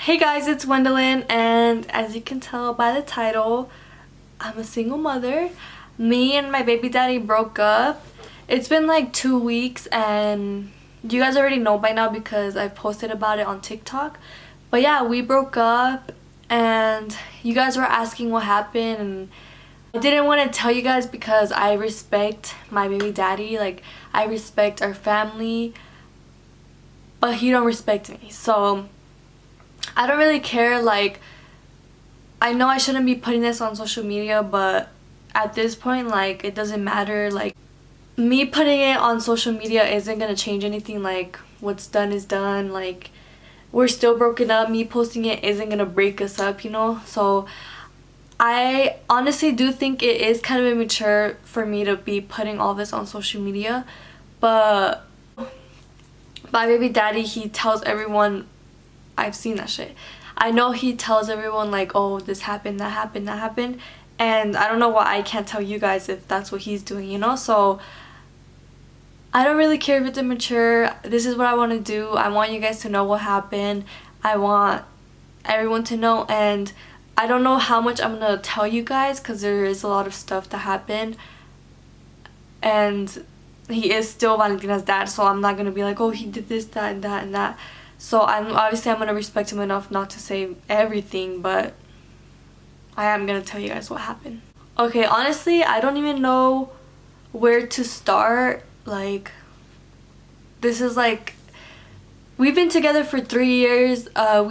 Hey guys, it's Gwendolyn, and as you can tell by the title, I'm a single mother. Me and my baby daddy broke up. It's been like 2 weeks, and you guys already know by now because I've posted about it on TikTok. But yeah, we broke up, and you guys were asking what happened, and I didn't want to tell you guys because I respect my baby daddy. Like, I respect our family, but he don't respect me. So I don't really care. Like, I know I shouldn't be putting this on social media, but at this point, like, it doesn't matter. Like, me putting it on social media isn't gonna change anything. Like, what's done is done. Like, we're still broken up. Me posting it isn't gonna break us up, you know? So I honestly do think it is kind of immature for me to be putting all this on social media, but my baby daddy, he tells everyone. I've seen that shit. I know he tells everyone like, oh, this happened, that happened, that happened, and I don't know why I can't tell you guys if that's what he's doing, you know? So I don't really care if it's immature. This is what I want to do. I want you guys to know what happened. I want everyone to know, and I don't know how much I'm gonna tell you guys because there is a lot of stuff that happened, and he is still Valentina's dad, so I'm not gonna be like, oh, he did this, that, and that, and that. So I'm gonna respect him enough not to say everything, but I am gonna tell you guys what happened. Okay, honestly, I don't even know where to start. Like, this is like, we've been together for 3 years. I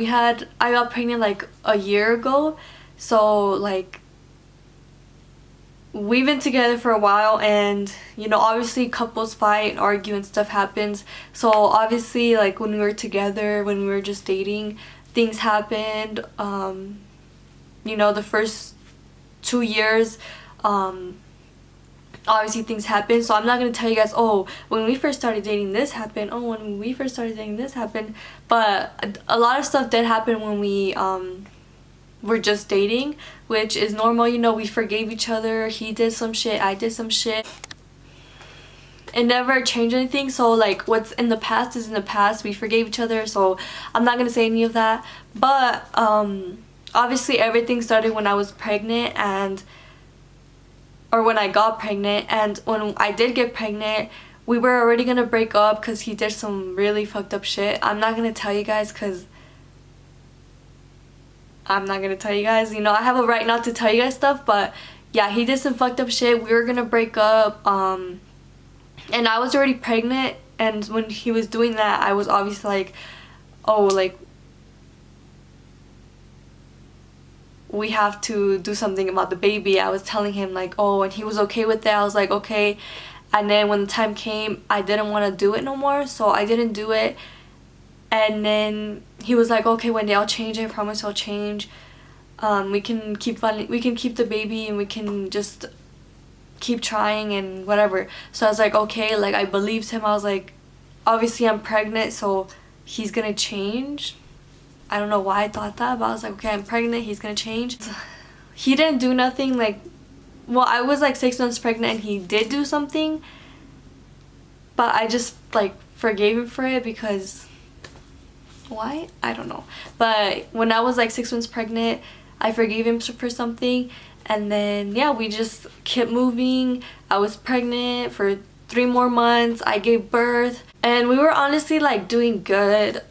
got pregnant like a year ago, so like, we've been together for a while, and you know, obviously couples fight and argue and stuff happens. So obviously, like, when we were together, when we were just dating, things happened. You know, the first 2 years, obviously things happened. So I'm not gonna tell you guys, oh, when we first started dating this happened, oh, when we first started dating this happened. But a lot of stuff did happen when we we're just dating, which is normal. You know, we forgave each other. He did some shit, I did some shit. It never changed anything. So like, what's in the past is in the past. We forgave each other, so I'm not gonna say any of that. But obviously everything started when I was pregnant, or when I got pregnant. And when I did get pregnant, we were already gonna break up because he did some really fucked up shit. I'm not gonna tell you guys because I'm not gonna tell you guys. You know, I have a right not to tell you guys stuff, but yeah, he did some fucked up shit. We were gonna break up, and I was already pregnant, and when he was doing that, I was obviously like, oh, like, we have to do something about the baby. I was telling him like, oh, and he was okay with it. I was like, okay. And then when the time came, I didn't want to do it no more, so I didn't do it. And then he was like, okay, Wendy, I'll change. I promise I'll change. We can keep the baby, and we can just keep trying and whatever. So I was like, okay, like, I believed him. I was like, obviously I'm pregnant, so he's gonna change. I don't know why I thought that, but I was like, okay, I'm pregnant, he's gonna change. He didn't do nothing. Like, well, I was like 6 months pregnant, and he did do something, but I just like forgave him for it because why? I don't know. But when I was like 6 months pregnant, I forgave him for something, and then yeah, we just kept moving. I was pregnant for 3 more months. I gave birth, and we were honestly like doing good.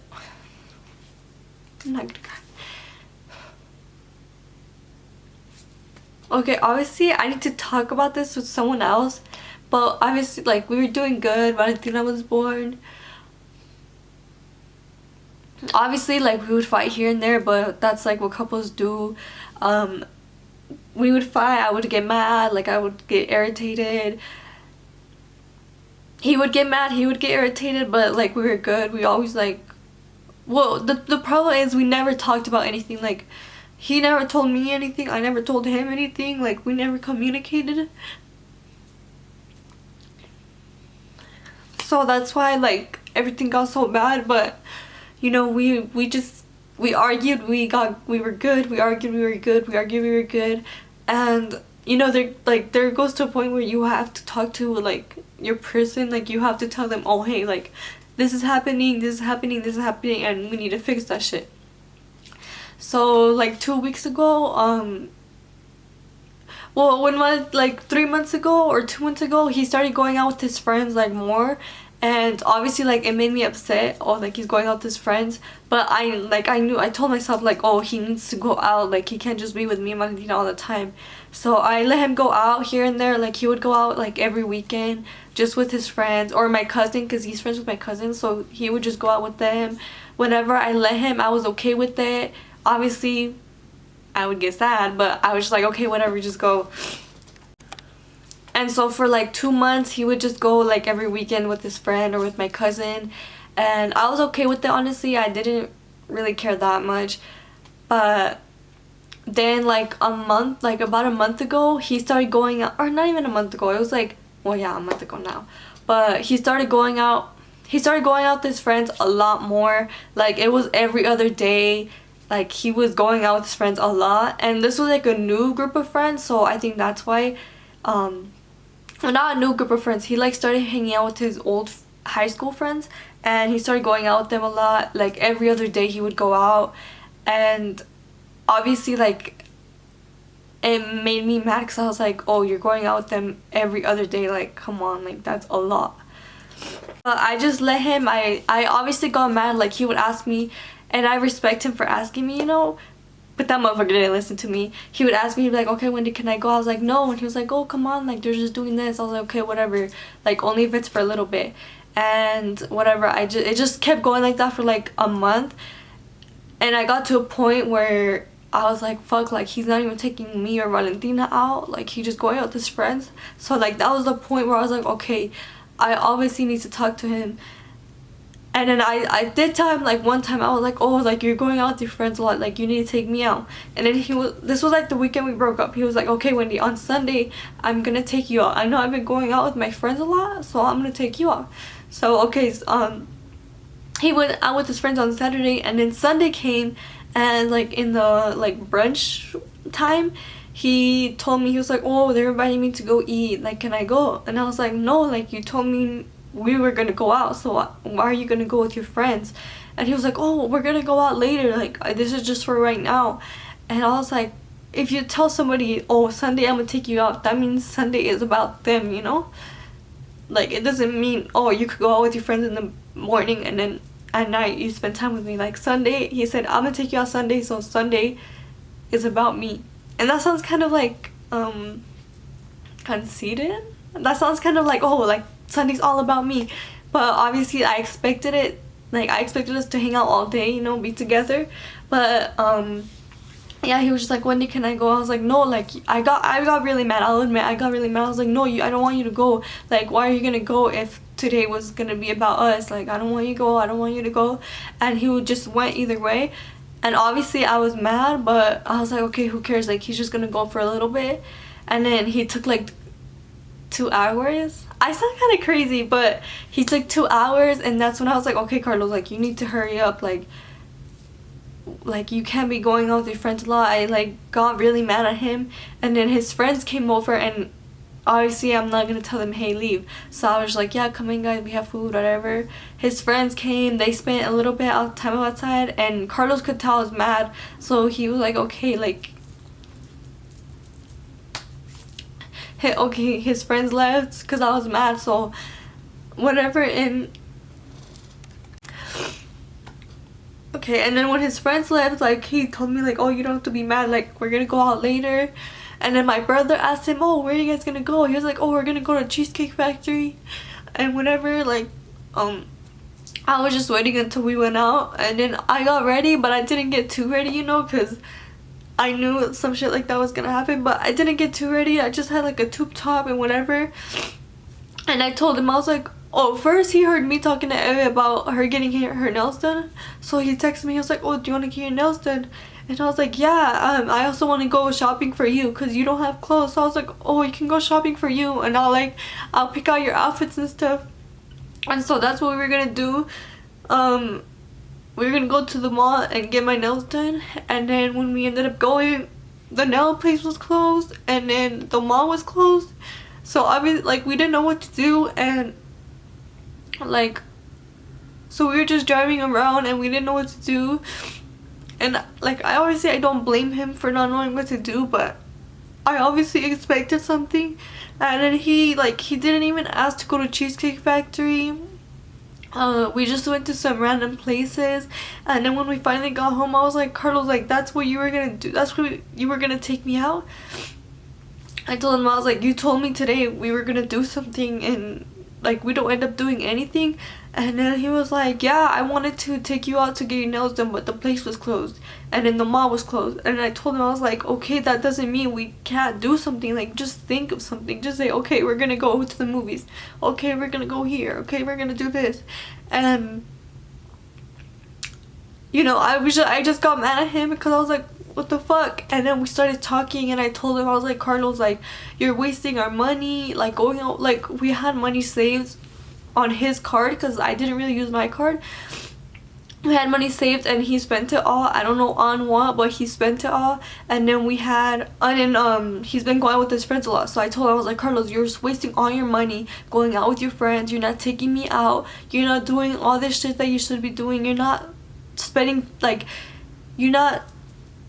I'm not gonna cry. Okay, obviously I need to talk about this with someone else, but obviously, like, we were doing good. Valentina was born. Obviously, like, we would fight here and there, but that's like what couples do. We would fight. I would get mad, like, I would get irritated. He would get mad, he would get irritated, but like, we were good. We always like, well, the problem is we never talked about anything. Like, he never told me anything, I never told him anything. Like, we never communicated. So that's why, like, everything got so bad. But you know, we argued, we were good, we argued, we were good, we argued, we were good. And you know, there goes to a point where you have to talk to like your person. Like, you have to tell them, oh, hey, like, this is happening, this is happening, this is happening, and we need to fix that shit. So like 2 weeks ago, well, when was like 3 months ago or 2 months ago, he started going out with his friends like more, and obviously like it made me upset. Oh, like he's going out with his friends, but I told myself like, oh, he needs to go out, like he can't just be with me and Valentina all the time. So I let him go out here and there. Like he would go out like every weekend just with his friends or my cousin, because he's friends with my cousin, so he would just go out with them. Whenever I let him, I was okay with it. Obviously I would get sad, but I was just like, okay, whatever, just go. And so for like 2 months, he would just go like every weekend with his friend or with my cousin, and I was okay with it, honestly. I didn't really care that much. But then like about a month ago, he started going out, or not even a month ago, it was like, well, yeah, a month ago now. But he started going out with his friends a lot more. Like it was every other day. Like he was going out with his friends a lot, and this was like a new group of friends, so I think that's why, well, not a new group of friends, he like started hanging out with his old high school friends, and he started going out with them a lot. Like every other day he would go out, and obviously like it made me mad, because I was like, oh, you're going out with them every other day, like come on, like that's a lot. But I just let him. I obviously got mad. Like he would ask me, and I respect him for asking me, you know, but that motherfucker didn't listen to me. He would ask me, he'd be like, okay, Wendy, can I go? I was like, no. And he was like, oh, come on, like they're just doing this. I was like, okay, whatever, like only if it's for a little bit. And whatever, it just kept going like that for like a month, and I got to a point where I was like, fuck, like he's not even taking me or Valentina out, like he just going out with his friends. So like that was the point where I was like, okay, I obviously need to talk to him. And then I did tell him, like one time I was like, oh, like you're going out with your friends a lot, like you need to take me out. And then this was like the weekend we broke up. He was like, okay, Wendy, on Sunday I'm gonna take you out. I know I've been going out with my friends a lot, so I'm gonna take you out. So okay, he went out with his friends on Saturday, and then Sunday came, and like in the like brunch time, he told me, he was like, oh, they're inviting me to go eat, like can I go? And I was like, no, like you told me we were gonna go out, so why are you gonna go with your friends? And he was like, oh, we're gonna go out later, like this is just for right now. And I was like, if you tell somebody, oh, Sunday I'm gonna take you out, that means Sunday is about them, you know? Like it doesn't mean, oh, you could go out with your friends in the morning and then at night you spend time with me. Like Sunday, he said, I'm gonna take you out Sunday, so Sunday is about me. And that sounds kind of like conceited. That sounds kind of like, oh, like Sunday's all about me. But obviously I expected it, like I expected us to hang out all day, you know, be together. But yeah, he was just like, Wendy, can I go? I was like, no, like I got really mad. I'll admit, I got really mad. I was like, no, I don't want you to go. Like, why are you gonna go if today was gonna be about us? Like, I don't want you to go, I don't want you to go. And he would just went either way. And obviously I was mad, but I was like, okay, who cares? Like he's just gonna go for a little bit. And then he took like 2 hours. I sound kind of crazy, but he took 2 hours, and that's when I was like, okay, Carlos, like you need to hurry up, like you can't be going out with your friends a lot. I like got really mad at him, and then his friends came over, and obviously I'm not gonna tell them, hey, leave. So I was like, yeah, come in guys, we have food, whatever. His friends came, they spent a little bit of time outside, and Carlos could tell I was mad, so he was like, okay, like okay, his friends left because I was mad, so whatever. And okay, and then when his friends left, like he told me like, oh, you don't have to be mad, like we're gonna go out later. And then my brother asked him, oh, where are you guys gonna go? He was like, oh, we're gonna go to Cheesecake Factory and whatever. Like I was just waiting until we went out, and then I got ready, but I didn't get too ready, you know, because I knew some shit like that was gonna happen. But I didn't get too ready. I just had like a tube top and whatever. And I told him, I was like, oh, first he heard me talking to Eve about her getting her nails done. So he texted me, he was like, oh, do you want to get your nails done? And I was like, yeah, I also want to go shopping for you because you don't have clothes. So I was like, oh, you can go shopping for you, and I'll pick out your outfits and stuff. And so that's what we were gonna do. We were gonna go to the mall and get my nails done, and then when we ended up going, the nail place was closed and then the mall was closed. So obviously, like, we didn't know what to do, and like, so we were just driving around and we didn't know what to do. And like I don't blame him for not knowing what to do, but I obviously expected something. And then he didn't even ask to go to Cheesecake Factory. We just went to some random places, and then when we finally got home, I was like, Carlos, like, that's what you were gonna do? That's what you were gonna take me out? I told him, I was like, you told me today we were gonna do something, and like we don't end up doing anything. And then he was like, yeah, I wanted to take you out to get your nails done, but the place was closed, and then the mall was closed. And I told him, I was like, okay, that doesn't mean we can't do something. Like, just think of something. Just say, okay, we're gonna go to the movies. Okay, we're gonna go here. Okay, we're gonna do this. And you know, I just got mad at him because I was like, what the fuck? And then we started talking, and I told him, I was like, Carlos, like, you're wasting our money, like, going out. Like, we had money saved on his card because I didn't really use my card. We had money saved, and he spent it all. I don't know on what, but he spent it all. And then we had, and then he's been going out with his friends a lot. So I told him, I was like, Carlos, you're just wasting all your money going out with your friends. You're not taking me out. You're not doing all this shit that you should be doing. You're not spending, like, you're not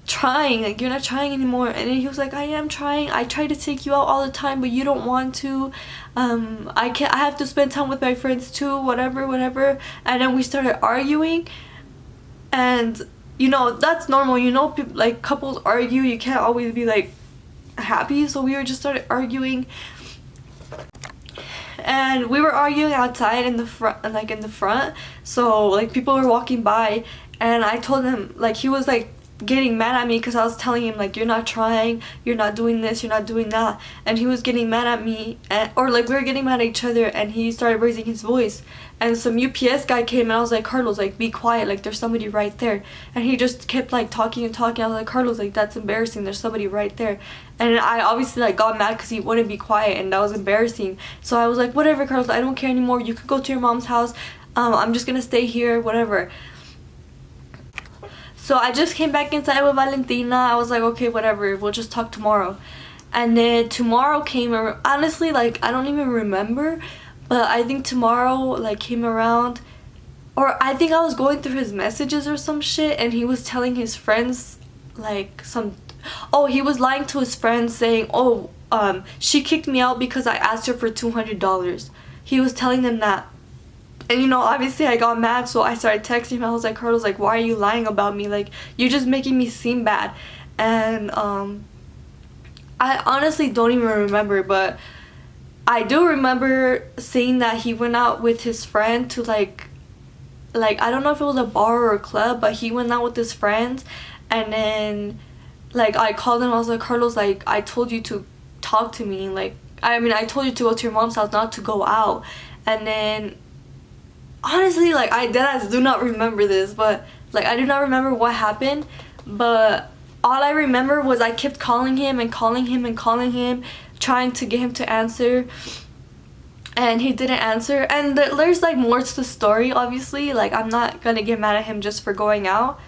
trying, like, you're not trying anymore. And then he was like, I am trying. I try to take you out all the time, but you don't want to. I have to spend time with my friends too, whatever. And then we started arguing, and you know, that's normal, you know, like, couples argue, you can't always be like happy. So we were just started arguing, and we were arguing outside in the front, so like people were walking by. And I told him, like, he was like getting mad at me because I was telling him, like, you're not trying, you're not doing this, you're not doing that. And he was getting mad at me, or like we were getting mad at each other, and he started raising his voice. And some UPS guy came, and I was like, Carlos, like, be quiet, like, there's somebody right there. And he just kept like talking and talking. I was like, Carlos, like, that's embarrassing, there's somebody right there. And I obviously like got mad because he wouldn't be quiet, and that was embarrassing. So I was like, whatever, Carlos, I don't care anymore, you could go to your mom's house, I'm just gonna stay here, whatever. So I just came back inside with Valentina. I was like, okay, whatever, we'll just talk tomorrow. And then tomorrow came, honestly, like, I don't even remember, but I think tomorrow, like, came around, or I think I was going through his messages or some shit, and he was telling his friends, like, he was lying to his friends saying, she kicked me out because I asked her for $200. He was telling them that. And you know, obviously I got mad, so I started texting him. I was like, Carlos, like, why are you lying about me? Like, you're just making me seem bad. And I honestly don't even remember, but I do remember saying that he went out with his friend to like I don't know if it was a bar or a club, but he went out with his friends. And then like I called him, I was like, Carlos, like, I told you to talk to me, like, I mean, I told you to go to your mom's house, not to go out. And then honestly, like, I deadass do not remember this, but like, I do not remember what happened. But all I remember was I kept calling him and calling him and calling him, trying to get him to answer, and he didn't answer. And there's like more to the story, obviously. Like, I'm not gonna get mad at him just for going out.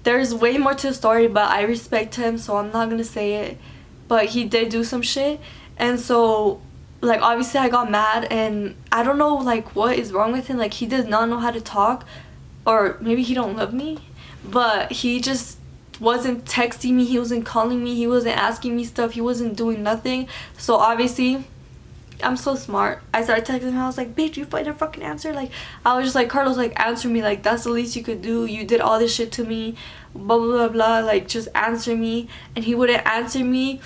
There's way more to the story, but I respect him, so I'm not gonna say it. But he did do some shit, and so like, obviously I got mad, and I don't know like what is wrong with him. Like, he does not know how to talk, or maybe he don't love me, but he just wasn't texting me, he wasn't calling me, he wasn't asking me stuff, he wasn't doing nothing. So obviously, I'm so smart, I started texting him. I was like, bitch, you better fucking answer. Like, I was just like, Carlos, like, answer me, like, that's the least you could do, you did all this shit to me, blah blah blah blah, like, just answer me. And he wouldn't answer me.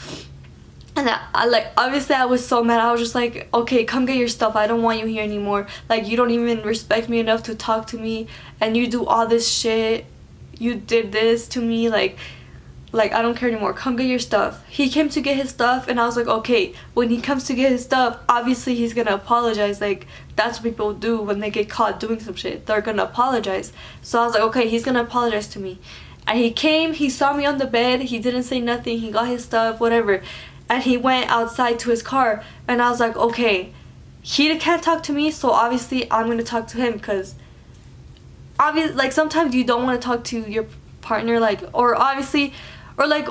And I like, obviously I was so mad. I was just like, okay, come get your stuff, I don't want you here anymore. Like, you don't even respect me enough to talk to me, and you do all this shit, you did this to me, like I don't care anymore, come get your stuff. He came to get his stuff, and I was like, okay, when he comes to get his stuff, obviously he's gonna apologize. Like, that's what people do when they get caught doing some shit, they're gonna apologize. So I was like, okay, he's gonna apologize to me. And he came, he saw me on the bed, he didn't say nothing, he got his stuff, whatever. And he went outside to his car, and I was like, okay, he can't talk to me, so obviously I'm gonna talk to him, because obviously, like, sometimes you don't want to talk to your partner, like, or obviously, or like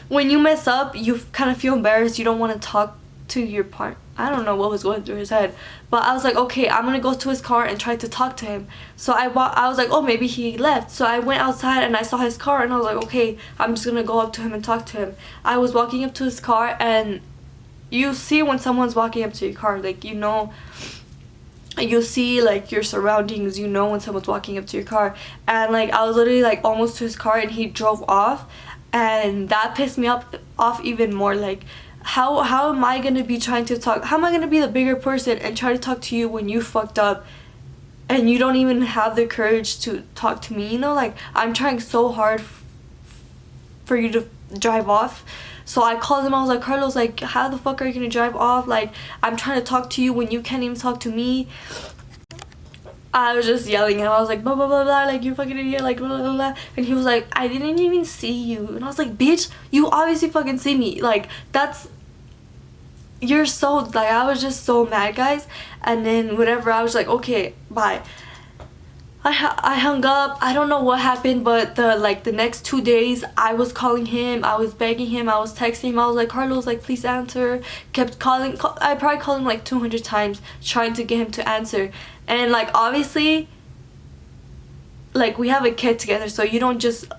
when you mess up, you kind of feel embarrassed, you don't want to talk to your part. I don't know what was going through his head, but I was like, okay, I'm gonna go to his car and try to talk to him. So I was like, oh, maybe he left. So I went outside and I saw his car and I was like, okay, I'm just gonna go up to him and talk to him. I was walking up to his car, and you see when someone's walking up to your car, like, you know, you see like your surroundings, you know when someone's walking up to your car. And like I was literally like almost to his car and he drove off, and that pissed me off even more. Like, how am I gonna be trying to talk, how am I gonna be the bigger person and try to talk to you when you fucked up and you don't even have the courage to talk to me, you know? Like, I'm trying so hard for you to drive off. So I called him. I was like, Carlos, like, how the fuck are you gonna drive off? Like, I'm trying to talk to you when you can't even talk to me. I was just yelling at him. I was like, blah blah blah blah, like, you fucking idiot, like, blah blah blah. And he was like, I didn't even see you. And I was like, bitch, you obviously fucking see me. Like, you're so, like, I was just so mad, guys. And then whatever, I was like, okay, bye. I hung up. I don't know what happened, but the next 2 days I was calling him, I was begging him, I was texting him. I was like, Carlos, like, please answer. Kept calling. I probably called him like 200 times trying to get him to answer. And like, obviously, like, we have a kid together, so you don't just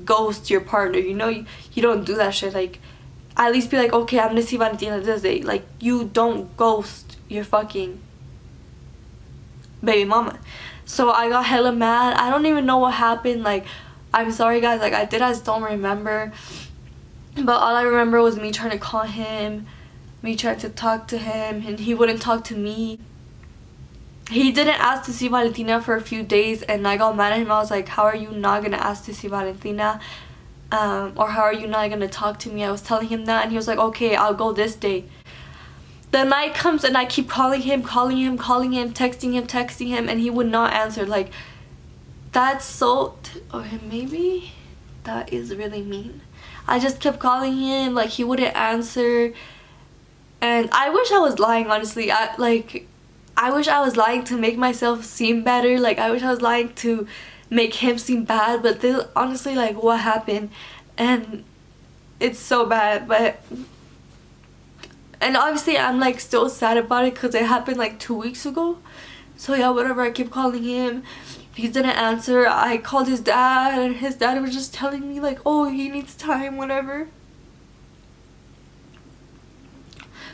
ghost your partner, you know? You don't do that shit. Like, at least be like, okay, I'm gonna see Valentina this day. Like, you don't ghost your fucking baby mama. So I got hella mad. I don't even know what happened. Like, I'm sorry, guys. Like, I just don't remember. But all I remember was me trying to call him, me trying to talk to him, and he wouldn't talk to me. He didn't ask to see Valentina for a few days, and I got mad at him. I was like, how are you not gonna ask to see Valentina? Or how are you not gonna talk to me? I was telling him that, and he was like, okay, I'll go this day. The night comes and I keep calling him, texting him, and he would not answer. Like, that's so, okay, maybe that is really mean. I just kept calling him, like, he wouldn't answer. And I wish I was lying, honestly. I wish I was lying to make myself seem better. Like, I wish I was lying to make him seem bad. But this, honestly, like, what happened? And it's so bad. But, and obviously I'm like still sad about it because it happened like 2 weeks ago. So yeah, whatever, I keep calling him. He didn't answer. I called his dad, and his dad was just telling me like, oh, he needs time, whatever.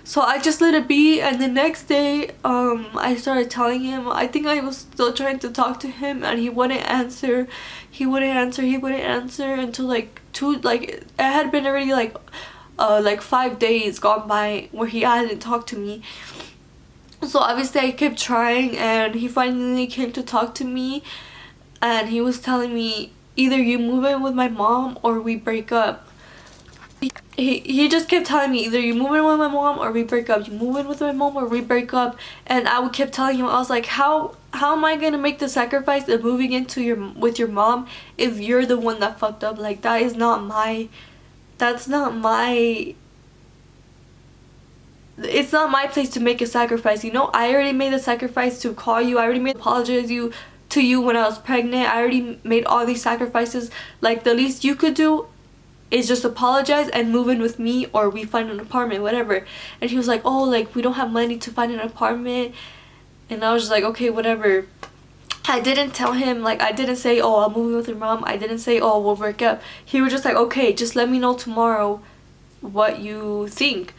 So I just let it be, and the next day I started telling him. I think I was still trying to talk to him, and he wouldn't answer. He wouldn't answer until like it had been already like 5 days gone by where he hadn't talked to me. So obviously I kept trying, and he finally came to talk to me, and he was telling me, either you move in with my mom or we break up. He just kept telling me, either you move in with my mom or we break up, you move in with my mom or we break up. And I would keep telling him, I was like, how am I gonna make the sacrifice of moving into with your mom if you're the one that fucked up? Like, that's not my, it's not my place to make a sacrifice, you know? I already made a sacrifice to call you. I already made apologize to you when I was pregnant. I already made all these sacrifices. Like, the least you could do is just apologize and move in with me, or we find an apartment, whatever. And he was like, oh, like, we don't have money to find an apartment. And I was just like, okay, whatever. I didn't tell him, like, I didn't say, oh, I'm moving with your mom. I didn't say, oh, we'll break up. He was just like, okay, just let me know tomorrow what you think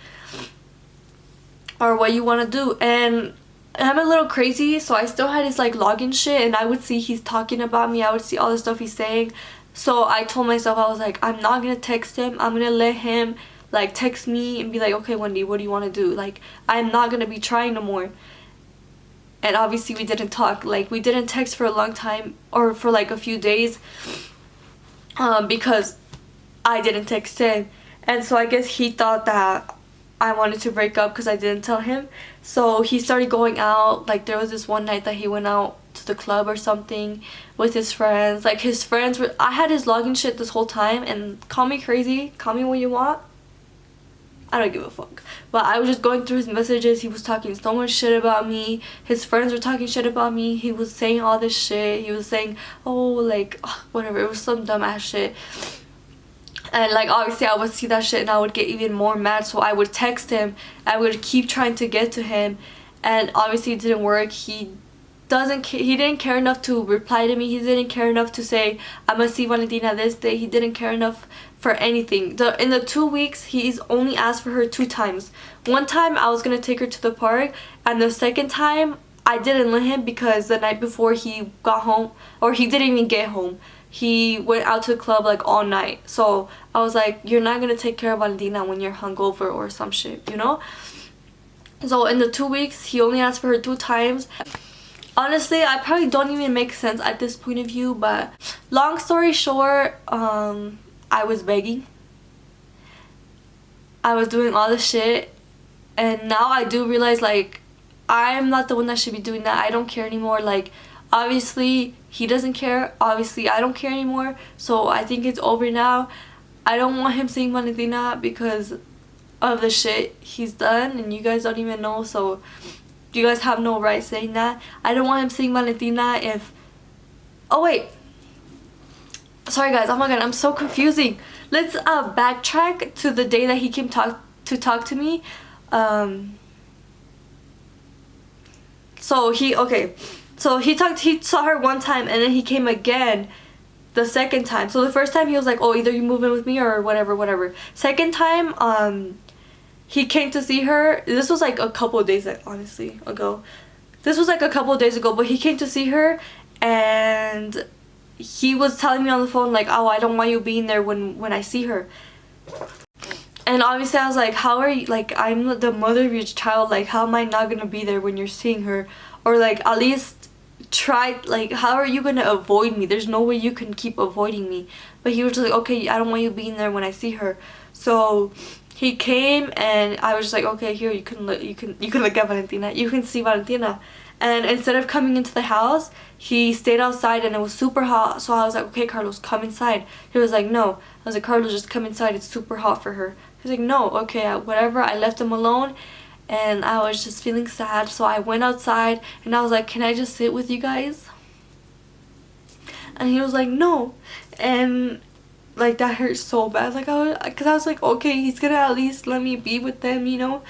or what you want to do. And I'm a little crazy, so I still had his like login shit, and I would see he's talking about me. I would see all the stuff he's saying. So I told myself, I was like, I'm not gonna text him. I'm gonna let him like text me and be like, okay, Wendy, what do you want to do? Like, I'm not gonna be trying no more. And obviously we didn't talk. Like, we didn't text for a long time, or for like a few days, because I didn't text him. And so I guess he thought that I wanted to break up because I didn't tell him. So he started going out. Like, there was this one night that he went out to the club or something with his friends. Like, his friends were, I had his login shit this whole time, and call me crazy, call me what you want, I don't give a fuck. But I was just going through his messages. He was talking so much shit about me. His friends were talking shit about me. He was saying all this shit. He was saying, oh, like, whatever. It was some dumb ass shit. And like obviously I would see that shit and I would get even more mad, so I would text him. I would keep trying to get to him, and obviously it didn't work. He didn't care enough to reply to me. He didn't care enough to say I'm gonna see Valentina this day. He didn't care enough for anything. In the 2 weeks he's only asked for her 2 times. One time I was gonna take her to the park, and the second time I didn't let him because the night before he got home, or he didn't even get home, he went out to the club like all night. So I was like, you're not gonna take care of Valentina when you're hungover or some shit, you know? So in the 2 weeks he only asked for her 2 times. Honestly, I probably don't even make sense at this point of view, but long story short, I was begging. I was doing all this shit, and now I do realize like I'm not the one that should be doing that. I don't care anymore. Like obviously he doesn't care, obviously I don't care anymore, so I think it's over now. I don't want him seeing Valentina because of the shit he's done, and you guys don't even know, so you guys have no right saying that. I don't want him seeing Valentina if... Oh wait, sorry guys, oh my god, I'm so confusing. Let's backtrack to the day that he came to talk to me. So he saw her one time, and then he came again the second time. So the first time he was like, oh, either you move in with me or whatever. Second time he came to see her. This was like a couple of days ago. This was like a couple of days ago, but he came to see her, and he was telling me on the phone like, oh, I don't want you being there when I see her. And obviously I was like, how are you, like, I'm the mother of your child, like how am I not gonna be there when you're seeing her? Or like at least try, like how are you gonna avoid me? There's no way you can keep avoiding me. But he was just like, okay, I don't want you being there when I see her. So he came, and I was just like, okay, here, you can look at Valentina, you can see Valentina. And instead of coming into the house, he stayed outside, and it was super hot. So I was like, okay, Carlos, come inside. He was like, no. I was like, Carlos, just come inside, it's super hot for her. He's like, no, okay, whatever. I left him alone, and I was just feeling sad, so I went outside, and I was like, can I just sit with you guys? And he was like, no. And like that hurt so bad, like because I was like, okay, he's gonna at least let me be with them, you know.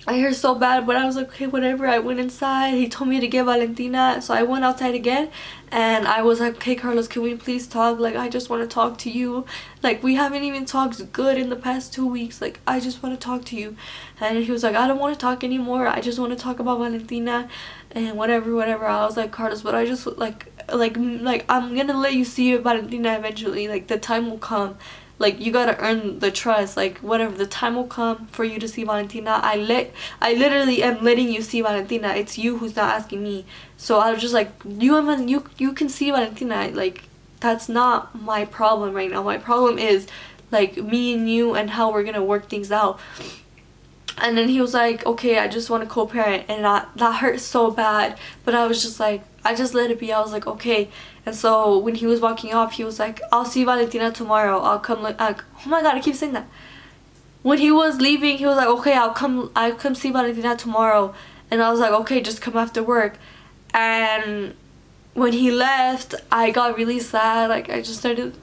I hurt so bad, but I was like, okay, whatever. I went inside. He told me to get Valentina, so I went outside again, and I was like, okay, Carlos, can we please talk? Like, I just want to talk to you. Like, we haven't even talked good in the past 2 weeks. Like, I just want to talk to you. And he was like, I don't want to talk anymore. I just want to talk about Valentina and whatever. I was like, Carlos, but I just like I'm gonna let you see Valentina eventually. Like, the time will come. Like, you gotta earn the trust. Like, whatever, the time will come for you to see Valentina. I literally am letting you see Valentina. It's you who's not asking me. So I was just like, you can see Valentina. Like, that's not my problem right now. My problem is like me and you and how we're gonna work things out. And then he was like, okay, I just want to co-parent, and that hurt so bad. But I was just like, I just let it be. I was like, okay. And so when he was walking off, he was like, I'll see Valentina tomorrow. I'll come look. Oh my god, I keep saying that. When he was leaving, he was like, okay, I'll come see Valentina tomorrow. And I was like, okay, just come after work. And when he left, I got really sad. Like, I just started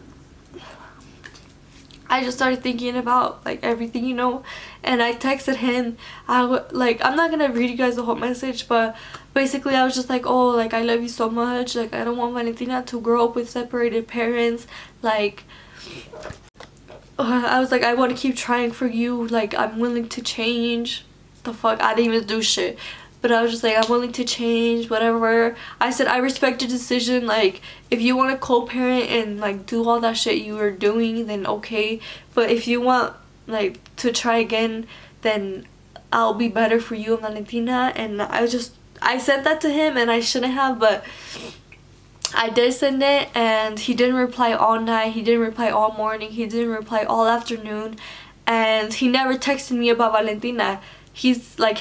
thinking about like everything, you know. And I texted him. I'm not gonna read you guys the whole message, but basically I was just like, oh, like, I love you so much. Like, I don't want Valentina to grow up with separated parents. Like, I was like, I want to keep trying for you. Like, I'm willing to change. The fuck, I didn't even do shit. But I was just like, I'm willing to change, whatever. I said, I respect your decision. Like, if you want to co-parent and like do all that shit you were doing, then okay. But if you want like to try again, then I'll be better for you and Valentina. And I said that to him, and I shouldn't have, but I did send it, and he didn't reply all night. He didn't reply all morning. He didn't reply all afternoon. And he never texted me about Valentina. He's like,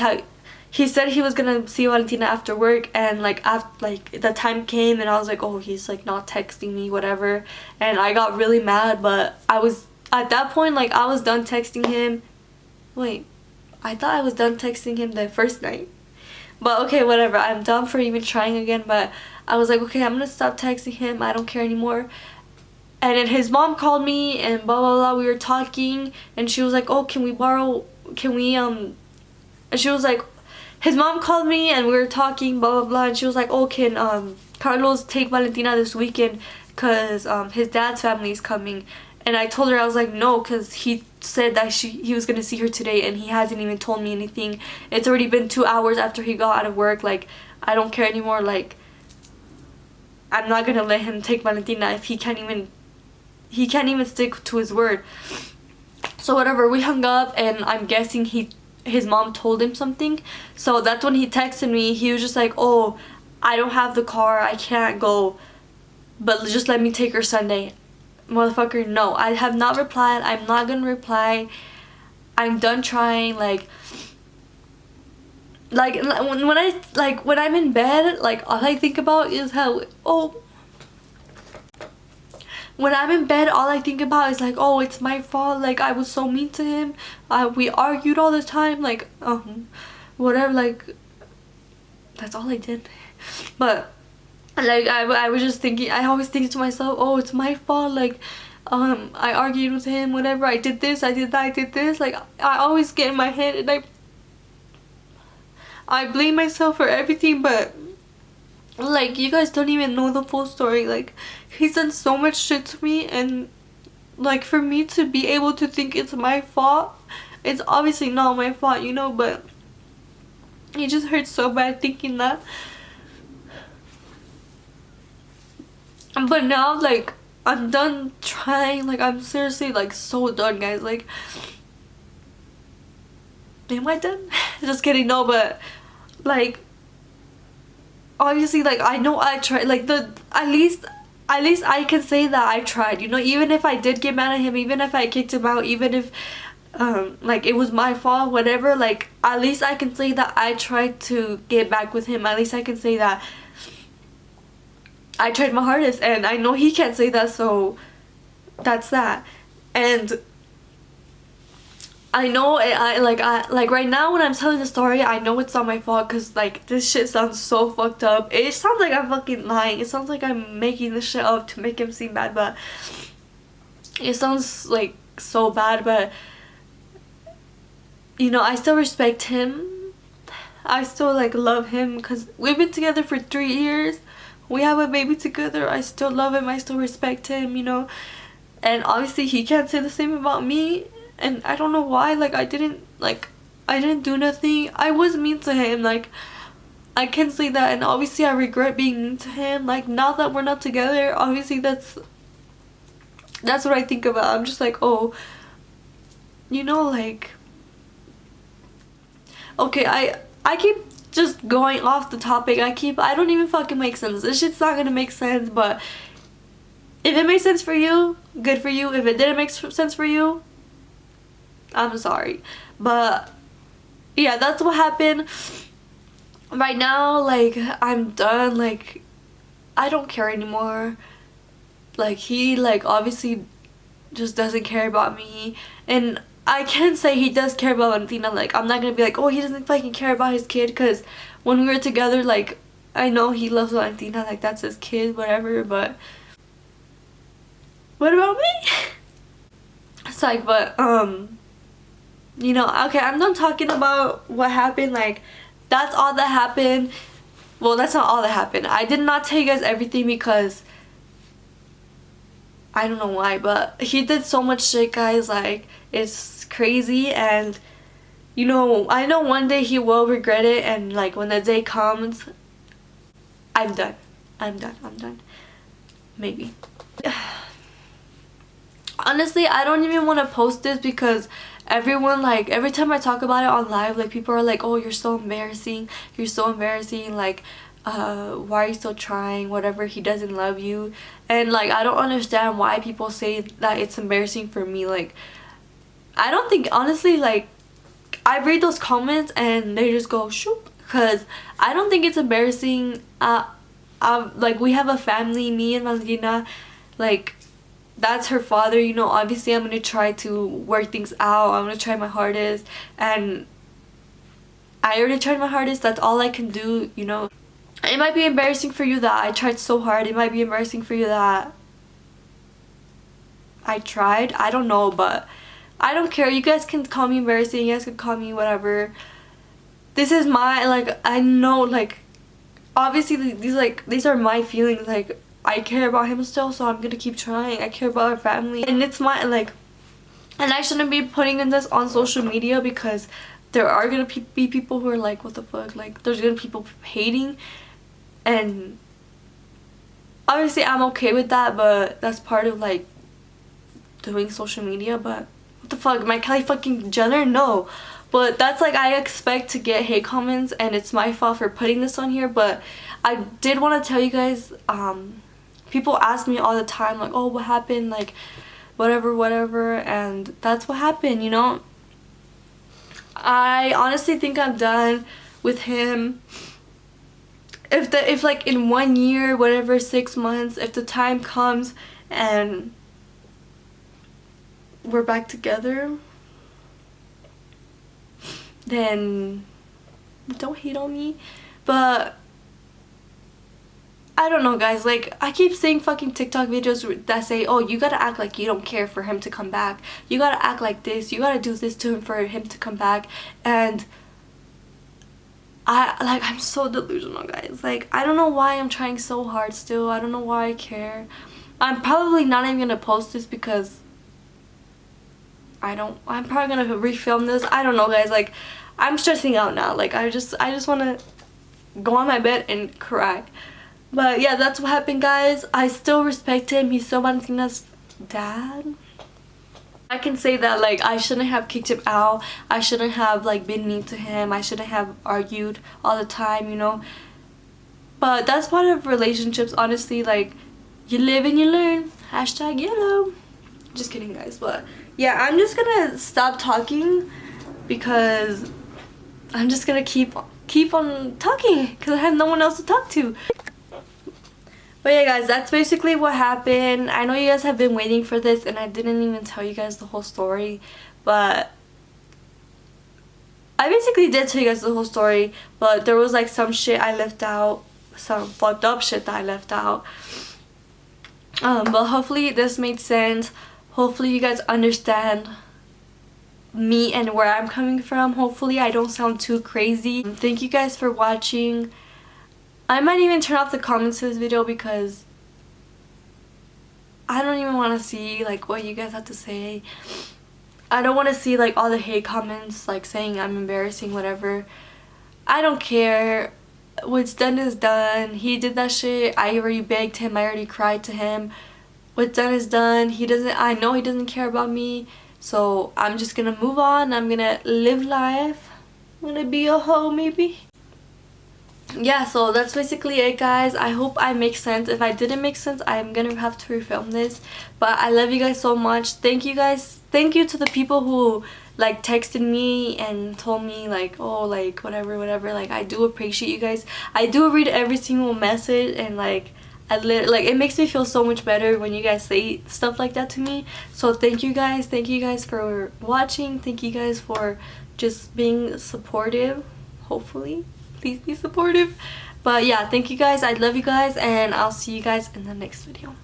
he said he was gonna see Valentina after work, and like the time came, and I was like, oh, he's like not texting me, whatever. And I got really mad, but I was at that point, like, I was done texting him. Wait, I thought I was done texting him the first night. But okay, whatever, I'm done for even trying again. But I was like, okay, I'm gonna stop texting him. I don't care anymore. And then his mom called me and blah blah blah. We were talking and she was like, oh, and she was like, his mom called me and we were talking blah blah blah, and she was like, oh, can Carlos take Valentina this weekend because his dad's family is coming. And I told her, I was like, no, because he said that he was gonna see her today and he hasn't even told me anything. It's already been 2 hours after he got out of work. Like, I don't care anymore. Like, I'm not gonna let him take Valentina if he can't even stick to his word. So whatever, we hung up and I'm guessing his mom told him something. So that's when he texted me. He was just like, oh, I don't have the car, I can't go, but just let me take her Sunday. Motherfucker, no, I have not replied. I'm not gonna reply. I'm done trying. Like when I'm in bed, like all I think about is how, oh, when I'm in bed, all I think about is like, oh, it's my fault. Like, I was so mean to him. We argued all the time. Like, whatever. Like, that's all I did. But like, I was just thinking. I always think to myself, oh, it's my fault. Like, I argued with him. Whatever. I did this. I did that. I did this. Like, I always get in my head and I blame myself for everything. But like, you guys don't even know the full story. Like, he's done so much shit to me, and like, for me to be able to think it's my fault, it's obviously not my fault, you know. But it just hurts so bad thinking that. But now, like, I'm done trying. Like, I'm seriously, like, so done, guys. Like, am I done? Just kidding, no. But like, obviously, like, I know I tried. Like, at least I can say that I tried, you know. Even if I did get mad at him, even if I kicked him out, even if like, it was my fault, whatever, like, at least I can say that I tried to get back with him. At least I can say that I tried my hardest, and I know he can't say that, so that's that. And I know I like right now when I'm telling the story, I know it's not my fault, because like, this shit sounds so fucked up. It sounds like I'm fucking lying. It sounds like I'm making this shit up to make him seem bad, but it sounds like so bad. But you know, I still respect him. I still like love him, because we've been together for 3 years. We have a baby together. I still love him. I still respect him, you know. And obviously he can't say the same about me. And I don't know why. Like, I didn't do nothing. I was mean to him. Like, I can say that. And obviously I regret being mean to him. Like, now that we're not together, obviously that's what I think about. I'm just like, oh, you know, like, okay, I keep just going off the topic. I don't even fucking make sense. This shit's not gonna make sense. But if it makes sense for you, good for you. If it didn't make sense for you, I'm sorry. But yeah, that's what happened. Right now, like, I'm done. Like, I don't care anymore. Like, he, like, obviously just doesn't care about me. And I can say he does care about Valentina. Like, I'm not gonna be like, oh, he doesn't fucking care about his kid, because when we were together, like, I know he loves Valentina. Like, that's his kid, whatever. But what about me? It's like, but you know, okay, I'm done talking about what happened. Like, that's all that happened. Well, that's not all that happened. I did not tell you guys everything because I don't know why, but he did so much shit, guys. Like, it's crazy. And you know, I know one day he will regret it, and like, when the day comes, I'm done. I'm done. Maybe. Honestly, I don't even want to post this, because everyone, like, every time I talk about it on live, like, people are like, oh, you're so embarrassing, like, why are you still trying, whatever, he doesn't love you. And like, I don't understand why people say that it's embarrassing for me. Like, I don't think, honestly, like, I read those comments and they just go shoop, because I don't think it's embarrassing. Like, we have a family, me and Valentina, like, that's her father, you know. Obviously I'm gonna try to work things out. I'm gonna try my hardest, and I already tried my hardest. That's all I can do, you know. It might be embarrassing for you that I tried so hard. It might be embarrassing for you that I tried. I don't know, but I don't care. You guys can call me embarrassing. You guys can call me whatever. This is my, like, I know, like, obviously these are my feelings. Like, I care about him still, so I'm gonna keep trying. I care about our family, and it's my, like, and I shouldn't be putting in this on social media because there are gonna be people who are like, what the fuck, like, there's gonna be people hating, and obviously I'm okay with that, but that's part of, like, doing social media. But what the fuck, am I Kylie fucking Jenner? No. But that's, like, I expect to get hate comments, and it's my fault for putting this on here. But I did want to tell you guys, people ask me all the time, like, oh, what happened, like, whatever, and that's what happened, you know. I honestly think I'm done with him. If like in 1 year, whatever, 6 months, if the time comes and we're back together, then don't hate on me. But I don't know, guys. Like, I keep seeing fucking TikTok videos that say, oh, you gotta act like you don't care for him to come back. You gotta act like this. You gotta do this to him for him to come back. And I'm so delusional, guys. Like, I don't know why I'm trying so hard still. I don't know why I care. I'm probably not even gonna post this because I'm probably gonna refilm this. I don't know, guys. Like, I'm stressing out now. Like, I just want to go on my bed and cry. But yeah, that's what happened, guys. I still respect him. He's still Valentina's dad. I can say that, like, I shouldn't have kicked him out. I shouldn't have, like, been mean to him. I shouldn't have argued all the time, you know. But that's part of relationships, honestly. Like, you live and you learn. Hashtag yellow. Just kidding, guys. But yeah, I'm just gonna stop talking because I'm just gonna keep on talking because I have no one else to talk to. But yeah, guys, that's basically what happened. I know you guys have been waiting for this, and I didn't even tell you guys the whole story, but I basically did tell you guys the whole story, but there was, like, some shit I left out, some fucked up shit that I left out. But hopefully this made sense. Hopefully you guys understand me and where I'm coming from. Hopefully I don't sound too crazy. Thank you guys for watching. I might even turn off the comments to this video because I don't even want to see, like, what you guys have to say. I don't want to see, like, all the hate comments, like, saying I'm embarrassing, whatever. I don't care. What's done is done. He did that shit. I already begged him. I already cried to him. What's done is done. I know he doesn't care about me. So I'm just gonna move on. I'm gonna live life. I'm gonna be a hoe, maybe. Yeah, so that's basically it, guys. I hope I make sense. If I didn't make sense, I'm gonna have to refilm this. But I love you guys so much. Thank you, guys. Thank you to the people who, like, texted me and told me, like, oh, like, whatever. Like, I do appreciate you guys. I do read every single message, and, like, it makes me feel so much better when you guys say stuff like that to me. So thank you guys. Thank you guys for watching. Thank you guys for just being supportive. Hopefully, please be supportive. But yeah, thank you guys. I love you guys, and I'll see you guys in the next video.